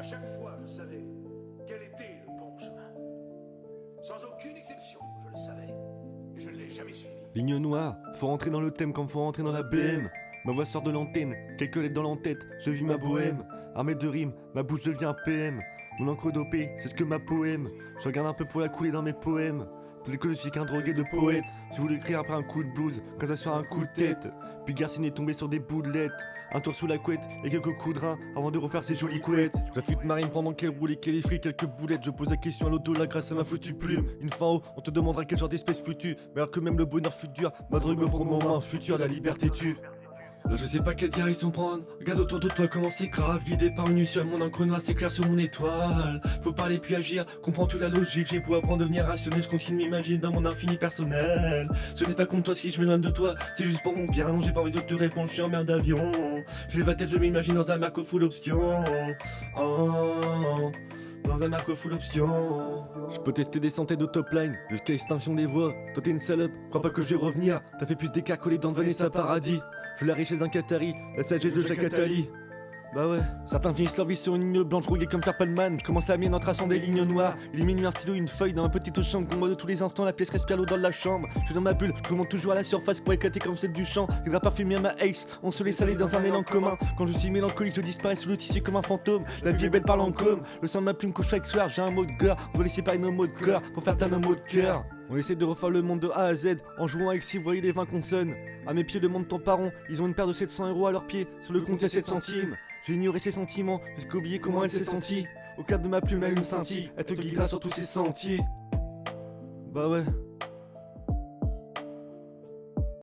À chaque fois, je savais quel était le bon chemin. Sans aucune exception, je le savais. Et je ne l'ai jamais suivi. Ligne noire, faut rentrer dans le thème comme faut rentrer dans la BM. Ma voix sort de l'antenne, quelques lettres dans l'entête, je vis ma bohème. Armée de rimes, ma bouche devient un PM. Mon encre dopée, c'est ce que ma poème. Je regarde un peu pour la couler dans mes poèmes. Peut-être que je suis qu'un drogué de poète. J'ai voulu écrire après un coup de blues, quand ça sur un coup de tête. Puis Garcine est tombé sur des boulettes. Un tour sous la couette et quelques coups de rein avant de refaire ses jolies couettes. J'affûte Marine pendant qu'elle roule et qu'elle effraie quelques boulettes. Je pose la question à l'auto là grâce à ma foutue plume. Une fois en haut, on te demandera quel genre d'espèce fut-tu. Mais alors que même le bonheur fut dur, ma drogue me promet un futur, la liberté tue. Là je sais pas quelle direction prendre. Regarde autour de toi comment c'est grave. Guidé par une seule, mon encre noire s'éclaire sur mon étoile. Faut parler puis agir, comprends toute la logique. J'ai beau apprendre à devenir rationnel, je continue de m'imaginer dans mon infini personnel. Ce n'est pas contre toi si je m'éloigne de toi, c'est juste pour mon bien. Non j'ai pas envie de te répondre, je suis en mer d'avion. Je lève la tête, je m'imagine dans un marque full option. Oh, dans un marque full option. Je peux tester des centaines de top line jusqu'à extinction des voix. Toi t'es une salope, crois pas que je vais revenir. T'as fait plus d'écart collé dans le Vanessa Paradis. Je la richesse d'un Qatari, la sagesse de Jacques Attali. Bah ouais, certains finissent leur vie sur une ligne blanche rouillée comme Perpelman. Je commence la mienne en traçant des lignes noires. Élimine un stylo, une feuille dans ma petite chambre. Combat de tous les instants, la pièce respire l'eau dans la chambre. Je suis dans ma bulle, je remonte toujours à la surface pour éclater comme celle du champ. Les draps parfumés à ma ace, on se laisse aller dans un élan commun. Quand je suis mélancolique, je disparais sous le tissu comme un fantôme. La vie est belle par l'encôme, le sang de ma plume couche chaque soir. J'ai un mot de cœur, on va laisser parler nos mots de cœur pour faire taire nos mots de cœur. On essaie de refaire le monde de A à Z en jouant avec 6 voyez des 20 consonnes. À mes pieds le monde tourne par rond, ils ont une paire de 700 € à leurs pieds. Sur le compte il y a 7 centimes. J'ai ignoré ses sentiments, jusqu'à oublier comment elle s'est sentie. Au cadre de ma plume elle une scintille, elle te guidera sur tous ses sentiers. Bah ouais.